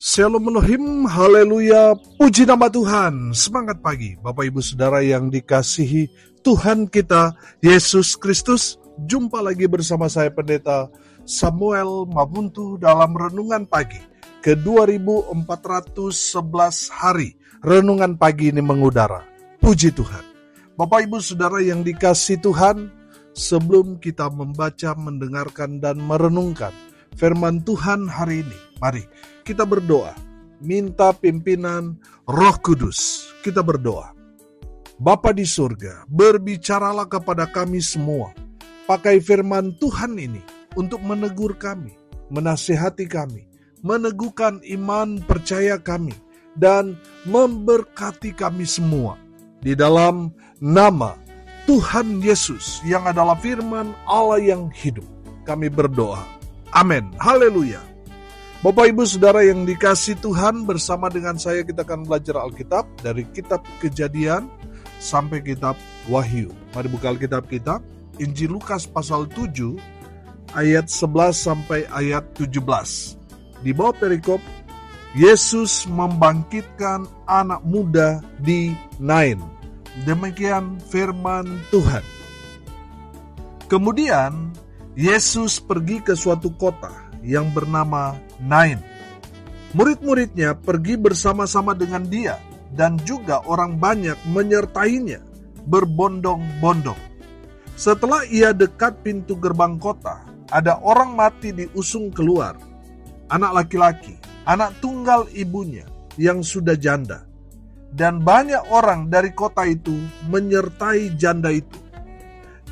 Shalom Elohim, haleluya, puji nama Tuhan. Semangat pagi, Bapak Ibu Saudara yang dikasihi Tuhan kita, Yesus Kristus. Jumpa lagi bersama saya Pendeta Samuel Mabuntu dalam Renungan Pagi ke 2411 hari. Renungan pagi ini mengudara, puji Tuhan. Bapak Ibu Saudara yang dikasihi Tuhan, sebelum kita membaca, mendengarkan, dan merenungkan firman Tuhan hari ini, mari kita berdoa, minta pimpinan Roh Kudus. Kita berdoa. Bapa di surga, berbicaralah kepada kami semua. Pakai firman Tuhan ini untuk menegur kami, menasihati kami, meneguhkan iman percaya kami, dan memberkati kami semua. Di dalam nama Tuhan Yesus yang adalah firman Allah yang hidup, kami berdoa. Amin. Haleluya. Bapak Ibu Saudara yang dikasihi Tuhan, bersama dengan saya kita akan belajar Alkitab dari kitab Kejadian sampai kitab Wahyu. Mari buka Alkitab kita, Injil Lukas pasal 7 ayat 11 sampai ayat 17. Di bawah perikop, Yesus membangkitkan anak muda di Nain. Demikian firman Tuhan. Kemudian Yesus pergi ke suatu kota yang bernama Nain. Murid-muridnya pergi bersama-sama dengan dia, dan juga orang banyak menyertainya berbondong-bondong. Setelah ia dekat pintu gerbang kota, ada orang mati diusung keluar, anak laki-laki, anak tunggal ibunya yang sudah janda. Dan banyak orang dari kota itu menyertai janda itu.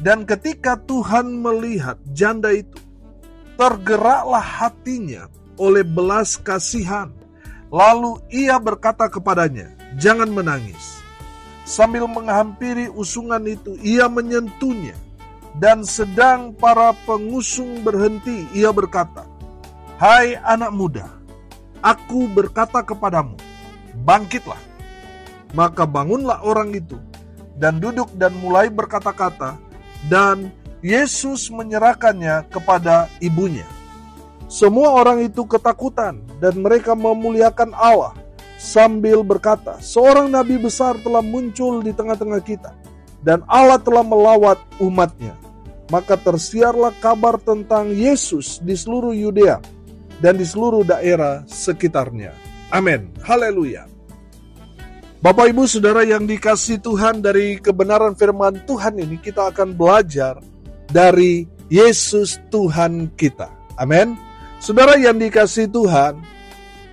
Dan ketika Tuhan melihat janda itu, tergeraklah hatinya oleh belas kasihan. Lalu ia berkata kepadanya, "Jangan menangis." Sambil menghampiri usungan itu, ia menyentuhnya. Dan sedang para pengusung berhenti, ia berkata, "Hai anak muda, aku berkata kepadamu, bangkitlah." Maka bangunlah orang itu, dan duduk dan mulai berkata-kata, dan Yesus menyerahkannya kepada ibunya. Semua orang itu ketakutan dan mereka memuliakan Allah sambil berkata, "Seorang nabi besar telah muncul di tengah-tengah kita dan Allah telah melawat umatnya." Maka tersiarlah kabar tentang Yesus di seluruh Yudea dan di seluruh daerah sekitarnya. Amin. Haleluya. Bapak Ibu Saudara yang dikasihi Tuhan, dari kebenaran firman Tuhan ini kita akan belajar dari Yesus Tuhan kita. Amin. Saudara yang dikasihi Tuhan,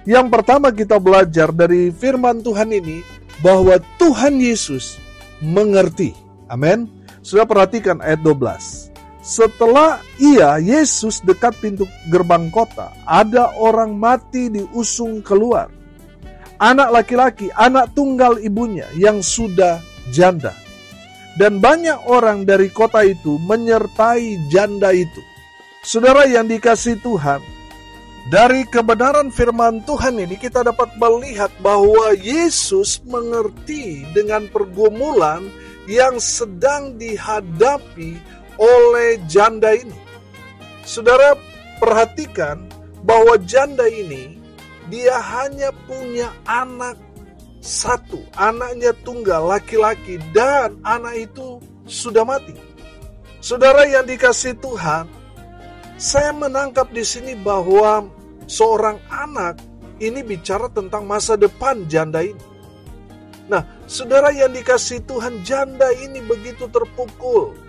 yang pertama kita belajar dari firman Tuhan ini bahwa Tuhan Yesus mengerti. Amin. Sudah perhatikan ayat 12. Setelah Yesus dekat pintu gerbang kota, ada orang mati diusung keluar, anak laki-laki, anak tunggal ibunya yang sudah janda. Dan banyak orang dari kota itu menyertai janda itu. Saudara yang dikasihi Tuhan, dari kebenaran firman Tuhan ini kita dapat melihat bahwa Yesus mengerti dengan pergumulan yang sedang dihadapi oleh janda ini. Saudara perhatikan bahwa janda ini, dia hanya punya anak satu, anaknya tunggal laki-laki, dan anak itu sudah mati. Saudara yang dikasihi Tuhan, saya menangkap di sini bahwa seorang anak ini bicara tentang masa depan janda ini. Nah, saudara yang dikasihi Tuhan, janda ini begitu terpukul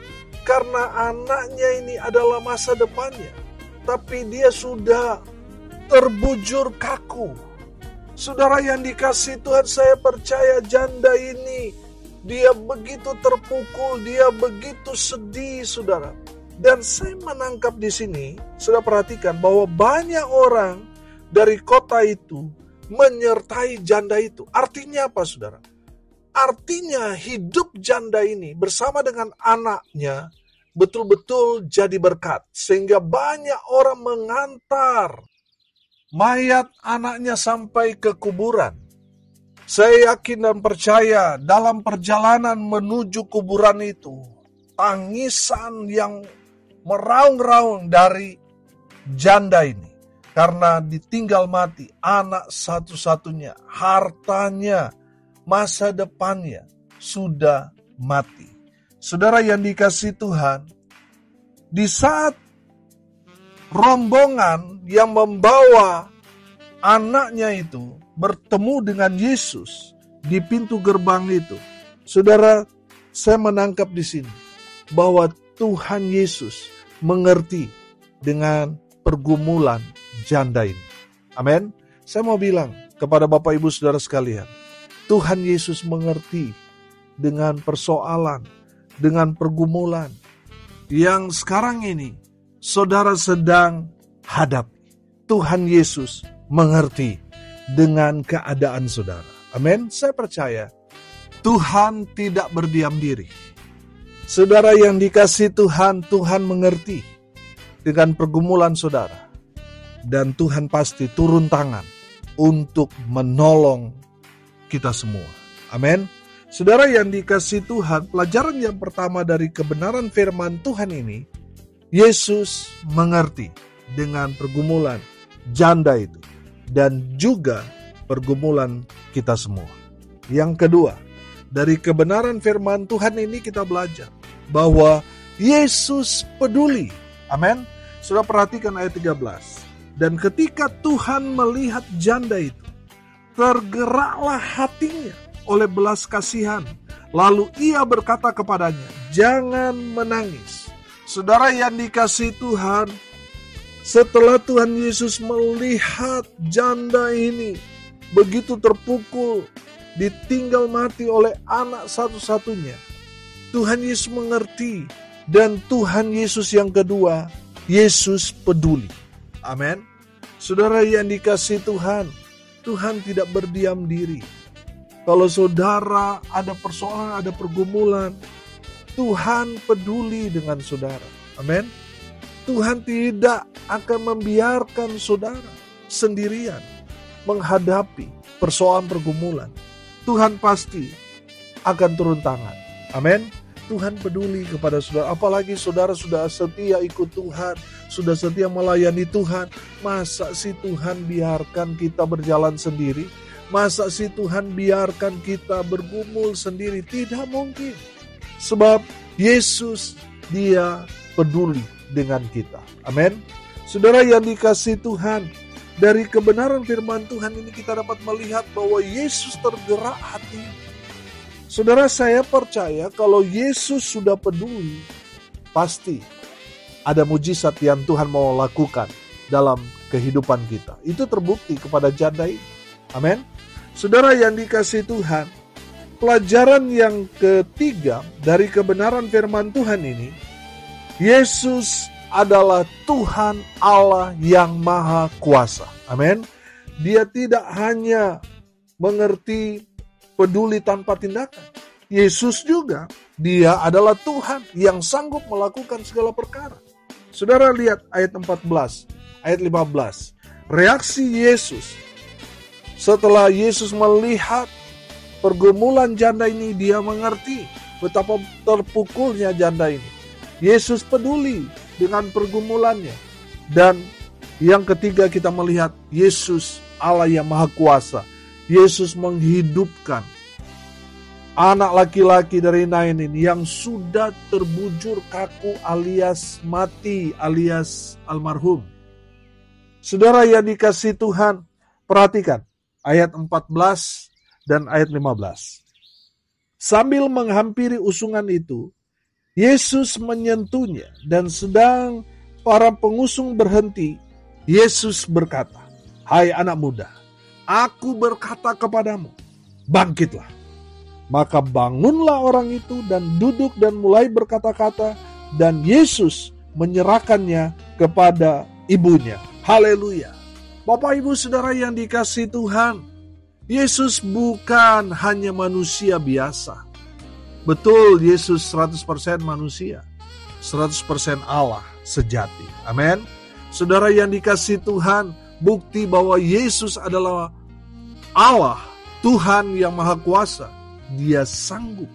karena anaknya ini adalah masa depannya, tapi dia sudah terbujur kaku. Saudara yang dikasihi Tuhan, saya percaya janda ini, dia begitu terpukul, dia begitu sedih, saudara. Dan saya menangkap di sini, saudara perhatikan bahwa banyak orang dari kota itu menyertai janda itu. Artinya apa, saudara? Artinya hidup janda ini bersama dengan anaknya betul-betul jadi berkat, sehingga banyak orang mengantar mayat anaknya sampai ke kuburan. Saya yakin dan percaya dalam perjalanan menuju kuburan itu, tangisan yang meraung-raung dari janda ini. karena ditinggal mati, anak satu-satunya, hartanya, masa depannya sudah mati. Saudara yang dikasihi Tuhan, di saat rombongan yang membawa anaknya itu bertemu dengan Yesus di pintu gerbang itu, saudara, saya menangkap di sini bahwa Tuhan Yesus mengerti dengan pergumulan janda ini. Amin. Saya mau bilang kepada Bapak Ibu Saudara sekalian, Tuhan Yesus mengerti dengan persoalan, dengan pergumulan yang sekarang ini saudara sedang hadapi. Tuhan Yesus mengerti dengan keadaan saudara. Amin. Saya percaya Tuhan tidak berdiam diri. Saudara yang dikasihi Tuhan, Tuhan mengerti dengan pergumulan saudara. Dan Tuhan pasti turun tangan untuk menolong kita semua. Amin. Saudara yang dikasihi Tuhan, pelajaran yang pertama dari kebenaran firman Tuhan ini, Yesus mengerti dengan pergumulan janda itu dan juga pergumulan kita semua. Yang kedua, dari kebenaran firman Tuhan ini kita belajar bahwa Yesus peduli. Amin. Sudah perhatikan ayat 13. Dan ketika Tuhan melihat janda itu, tergeraklah hatinya oleh belas kasihan. Lalu ia berkata kepadanya, jangan menangis. Saudara yang dikasihi Tuhan, setelah Tuhan Yesus melihat janda ini begitu terpukul, ditinggal mati oleh anak satu-satunya, Tuhan Yesus mengerti. Dan Tuhan Yesus yang kedua, Yesus peduli. Amin. Saudara yang dikasihi Tuhan, Tuhan tidak berdiam diri. Kalau saudara ada persoalan, ada pergumulan, Tuhan peduli dengan saudara. Amin. Tuhan tidak akan membiarkan saudara sendirian menghadapi persoalan pergumulan. Tuhan pasti akan turun tangan. Amin. Tuhan peduli kepada saudara. Apalagi saudara sudah setia ikut Tuhan, sudah setia melayani Tuhan. Masa sih Tuhan biarkan kita berjalan sendiri? Masa sih Tuhan biarkan kita bergumul sendiri? Tidak mungkin. Sebab Yesus, Dia peduli dengan kita. Amin. Saudara yang dikasihi Tuhan, dari kebenaran firman Tuhan ini kita dapat melihat bahwa Yesus tergerak hati. Saudara, saya percaya kalau Yesus sudah peduli, pasti ada mujizat yang Tuhan mau lakukan dalam kehidupan kita. Itu terbukti kepada janda ini. Amin. Saudara yang dikasihi Tuhan, pelajaran yang ketiga dari kebenaran firman Tuhan ini, Yesus adalah Tuhan Allah yang Maha Kuasa. Amin. Dia tidak hanya mengerti peduli tanpa tindakan. Yesus juga, Dia adalah Tuhan yang sanggup melakukan segala perkara. Saudara lihat ayat 14, ayat 15. Reaksi Yesus setelah Yesus melihat pergumulan janda ini, Dia mengerti betapa terpukulnya janda ini. Yesus peduli dengan pergumulannya. Dan yang ketiga kita melihat Yesus Allah yang Maha Kuasa. Yesus menghidupkan anak laki-laki dari Nain ini yang sudah terbujur kaku alias mati alias almarhum. Saudara yang dikasihi Tuhan, perhatikan ayat 14 dan ayat 15. Sambil menghampiri usungan itu, Yesus menyentuhnya dan sedang para pengusung berhenti, Yesus berkata, "Hai anak muda, Aku berkata kepadamu, bangkitlah." Maka bangunlah orang itu dan duduk dan mulai berkata-kata, dan Yesus menyerahkannya kepada ibunya. Haleluya. Bapak Ibu Saudara yang dikasihi Tuhan, Yesus bukan hanya manusia biasa. Betul, Yesus 100% manusia, 100% Allah sejati. Amin. Saudara yang dikasihi Tuhan, bukti bahwa Yesus adalah Allah, Tuhan yang Maha Kuasa. Dia sanggup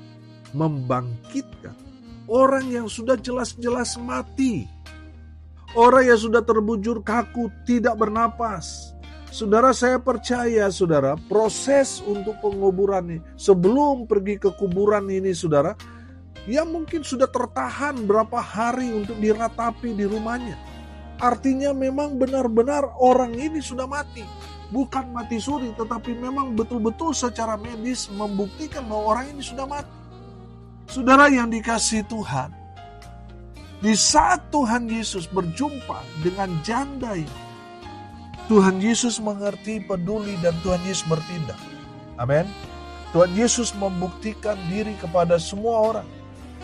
membangkitkan orang yang sudah jelas-jelas mati. Orang yang sudah terbujur kaku, tidak bernapas. Saudara, saya percaya, saudara, proses untuk penguburan ini, sebelum pergi ke kuburan ini, saudara, yang mungkin sudah tertahan berapa hari untuk diratapi di rumahnya. Artinya memang benar-benar orang ini sudah mati. Bukan mati suri, tetapi memang betul-betul secara medis membuktikan bahwa orang ini sudah mati. Saudara yang dikasihi Tuhan, di saat Tuhan Yesus berjumpa dengan janda ini, Tuhan Yesus mengerti, peduli, dan Tuhan Yesus bertindak. Amin. Tuhan Yesus membuktikan diri kepada semua orang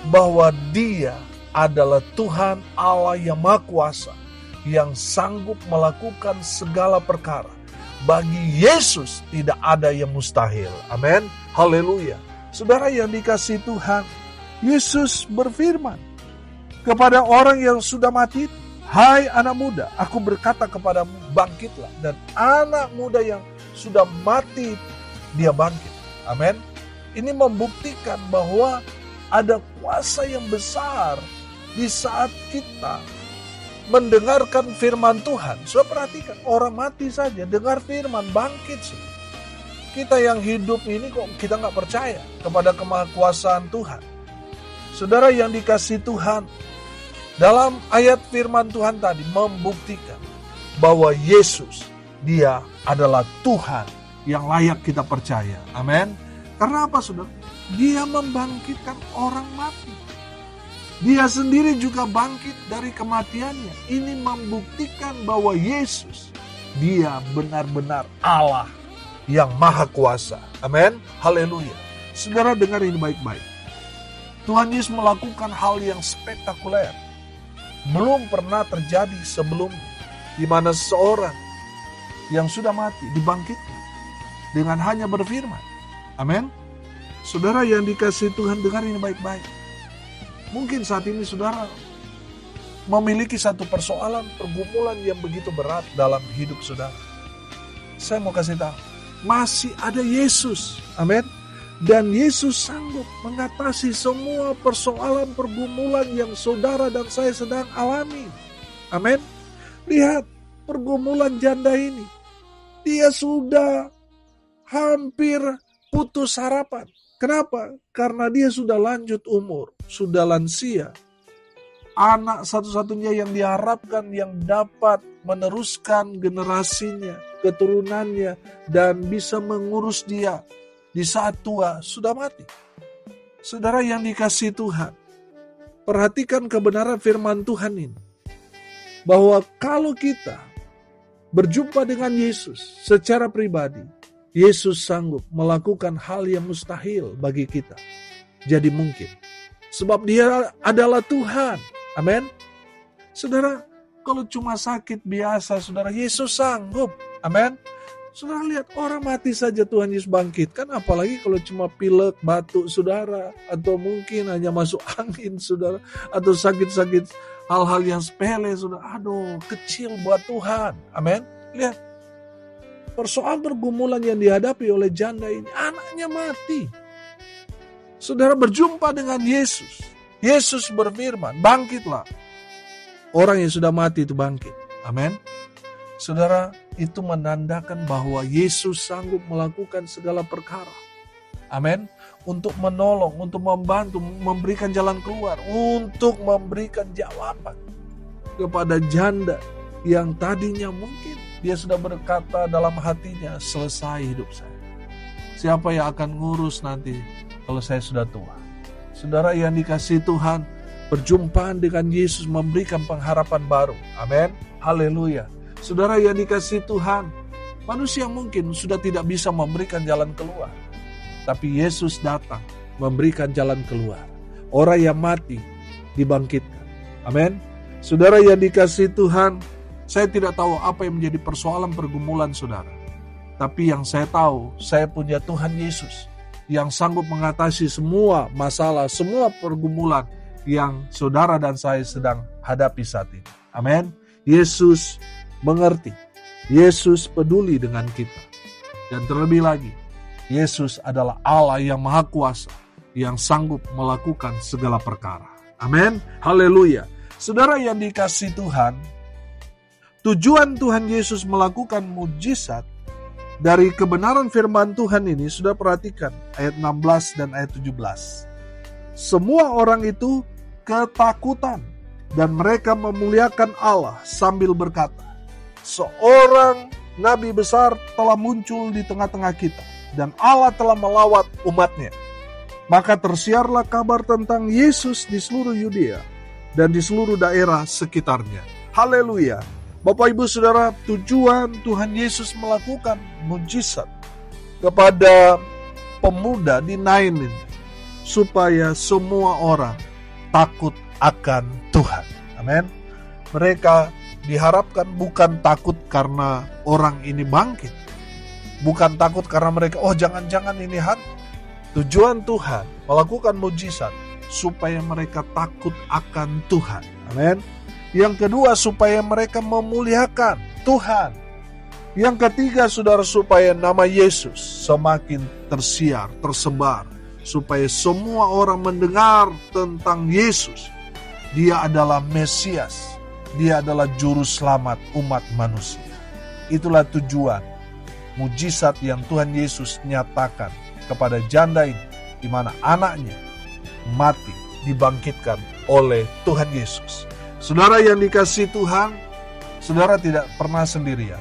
bahwa Dia adalah Tuhan Allah yang Maha Kuasa, yang sanggup melakukan segala perkara. Bagi Yesus tidak ada yang mustahil. Amin. Haleluya. Saudara yang dikasihi Tuhan, Yesus berfirman kepada orang yang sudah mati, "Hai anak muda, aku berkata kepadamu, bangkitlah." Dan anak muda yang sudah mati, dia bangkit. Amin. Ini membuktikan bahwa ada kuasa yang besar di saat kita mendengarkan firman Tuhan. Sudah perhatikan, orang mati saja dengar firman, bangkit. Kita yang hidup ini kok kita nggak percaya kepada kemahakuasaan Tuhan. Saudara yang dikasihi Tuhan, dalam ayat firman Tuhan tadi membuktikan bahwa Yesus, Dia adalah Tuhan yang layak kita percaya. Amin. Karena apa, saudara? Dia membangkitkan orang mati. Dia sendiri juga bangkit dari kematiannya. Ini membuktikan bahwa Yesus, Dia benar-benar Allah yang Maha Kuasa. Amin. Haleluya. Saudara dengar ini baik-baik. Tuhan Yesus melakukan hal yang spektakuler. Belum pernah terjadi sebelumnya, di mana seorang yang sudah mati dibangkitkan dengan hanya berfirman. Amin. Saudara yang dikasihi Tuhan, dengar ini baik-baik. Mungkin saat ini saudara memiliki satu persoalan, pergumulan yang begitu berat dalam hidup saudara. Saya mau kasih tahu, masih ada Yesus. Amin. Dan Yesus sanggup mengatasi semua persoalan pergumulan yang saudara dan saya sedang alami. Amin. Lihat pergumulan janda ini. Dia sudah hampir putus harapan. Kenapa? Karena dia sudah lanjut umur, sudah lansia. Anak satu-satunya yang diharapkan yang dapat meneruskan generasinya, keturunannya, dan bisa mengurus dia di saat tua sudah mati. Saudara yang dikasihi Tuhan, perhatikan kebenaran firman Tuhan ini. Bahwa kalau kita berjumpa dengan Yesus secara pribadi, Yesus sanggup melakukan hal yang mustahil bagi kita. Jadi mungkin. Sebab Dia adalah Tuhan. Amin. Saudara, kalau cuma sakit biasa, saudara, Yesus sanggup. Amin. Saudara lihat, orang mati saja Tuhan Yesus bangkitkan, apalagi kalau cuma pilek, batuk saudara, atau mungkin hanya masuk angin saudara, atau sakit-sakit hal-hal yang sepele saudara. Aduh, kecil buat Tuhan. Amin. Lihat, persoalan pergumulan yang dihadapi oleh janda ini, anaknya mati. Saudara berjumpa dengan Yesus. Yesus berfirman, bangkitlah. Orang yang sudah mati itu bangkit. Amin. Saudara, itu menandakan bahwa Yesus sanggup melakukan segala perkara. Amin. Untuk menolong, untuk membantu, memberikan jalan keluar, untuk memberikan jawaban kepada janda yang tadinya mungkin dia sudah berkata dalam hatinya, selesai hidup saya. Siapa yang akan ngurus nanti kalau saya sudah tua? Saudara yang dikasihi Tuhan, perjumpaan dengan Yesus memberikan pengharapan baru. Amin. Haleluya. Saudara yang dikasihi Tuhan, manusia mungkin sudah tidak bisa memberikan jalan keluar. Tapi Yesus datang memberikan jalan keluar. Orang yang mati dibangkitkan. Amin. Saudara yang dikasihi Tuhan, saya tidak tahu apa yang menjadi persoalan pergumulan saudara. Tapi yang saya tahu, saya punya Tuhan Yesus yang sanggup mengatasi semua masalah, semua pergumulan yang saudara dan saya sedang hadapi saat ini. Amin. Yesus mengerti. Yesus peduli dengan kita. Dan terlebih lagi, Yesus adalah Allah yang Maha Kuasa, yang sanggup melakukan segala perkara. Amin. Haleluya. Saudara yang dikasihi Tuhan, Tujuan Tuhan Yesus melakukan mujizat dari kebenaran firman Tuhan ini, sudah perhatikan ayat 16 dan ayat 17. Semua orang itu ketakutan dan mereka memuliakan Allah sambil berkata, seorang nabi besar telah muncul di tengah-tengah kita dan Allah telah melawat umatnya. Maka tersiarlah kabar tentang Yesus di seluruh Yudea dan di seluruh daerah sekitarnya. Haleluya. Bapak Ibu Saudara, tujuan Tuhan Yesus melakukan mujizat kepada pemuda di Nain ini supaya semua orang takut akan Tuhan. Amin. Mereka diharapkan bukan takut karena orang ini bangkit, bukan takut karena mereka, oh jangan-jangan ini hantu. Tujuan Tuhan melakukan mujizat supaya mereka takut akan Tuhan. Amin. Yang kedua, supaya mereka memuliakan Tuhan. Yang ketiga, saudara, supaya nama Yesus semakin tersiar, tersebar, supaya semua orang mendengar tentang Yesus. Dia adalah Mesias, dia adalah juru selamat umat manusia. Itulah tujuan mujizat yang Tuhan Yesus nyatakan kepada janda ini, di mana anaknya mati dibangkitkan oleh Tuhan Yesus. Saudara yang dikasihi Tuhan, saudara tidak pernah sendirian.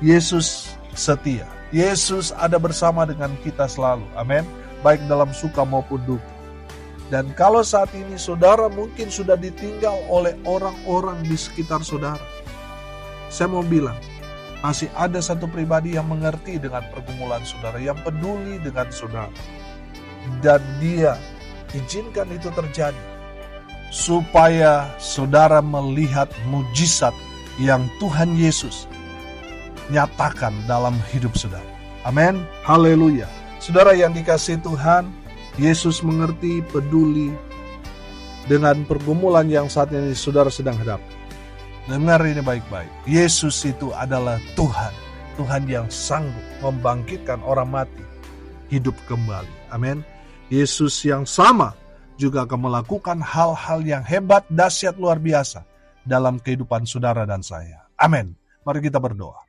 Yesus setia. Yesus ada bersama dengan kita selalu. Amin. Baik dalam suka maupun duka. Dan kalau saat ini saudara mungkin sudah ditinggal oleh orang-orang di sekitar saudara, saya mau bilang, masih ada satu pribadi yang mengerti dengan pergumulan saudara, yang peduli dengan saudara. Dan dia izinkan itu terjadi, supaya saudara melihat mujizat yang Tuhan Yesus nyatakan dalam hidup saudara. Amin. Haleluya. Saudara yang dikasihi Tuhan, Yesus mengerti, peduli dengan pergumulan yang saat ini saudara sedang hadapi. Dengar ini baik-baik. Yesus itu adalah Tuhan. Tuhan yang sanggup membangkitkan orang mati hidup kembali. Amin. Yesus yang sama juga akan melakukan hal-hal yang hebat, dahsyat, luar biasa dalam kehidupan saudara dan saya. Amin. Mari kita berdoa.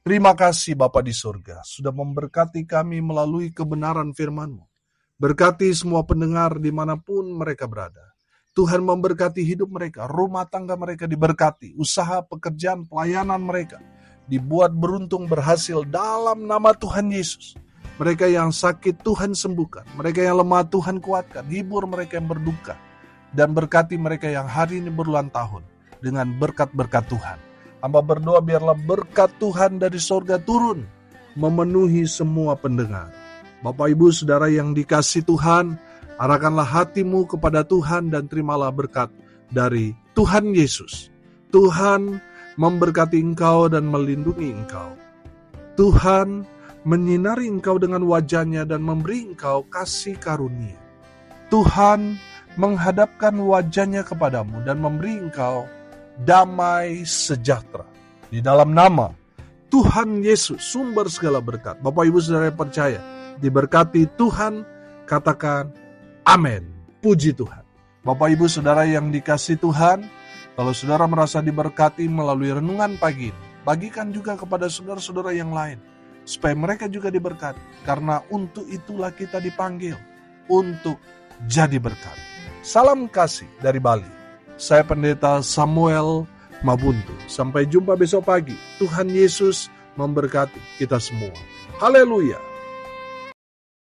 Terima kasih Bapa di surga, sudah memberkati kami melalui kebenaran firman-Mu. Berkati semua pendengar dimanapun mereka berada. Tuhan memberkati hidup mereka, rumah tangga mereka diberkati, usaha, pekerjaan, pelayanan mereka dibuat beruntung, berhasil dalam nama Tuhan Yesus. Mereka yang sakit Tuhan sembuhkan, mereka yang lemah Tuhan kuatkan, hibur mereka yang berduka, dan berkati mereka yang hari ini berulang tahun dengan berkat-berkat Tuhan. Hamba berdoa biarlah berkat Tuhan dari sorga turun, memenuhi semua pendengar. Bapak Ibu Saudara yang dikasihi Tuhan, arahkanlah hatimu kepada Tuhan dan terimalah berkat dari Tuhan Yesus. Tuhan memberkati engkau dan melindungi engkau. Tuhan menyinari engkau dengan wajahnya dan memberi engkau kasih karunia. Tuhan menghadapkan wajahnya kepadamu dan memberi engkau damai sejahtera. Di dalam nama Tuhan Yesus, sumber segala berkat. Bapak Ibu Saudara yang percaya, diberkati Tuhan, katakan amin. Puji Tuhan. Bapak Ibu Saudara yang dikasihi Tuhan, kalau saudara merasa diberkati melalui renungan pagi ini, bagikan juga kepada saudara-saudara yang lain, supaya mereka juga diberkati. Karena untuk itulah kita dipanggil, untuk jadi berkat. Salam kasih dari Bali. Saya Pendeta Samuel Mabuntu. Sampai jumpa besok pagi. Tuhan Yesus memberkati kita semua. Haleluya.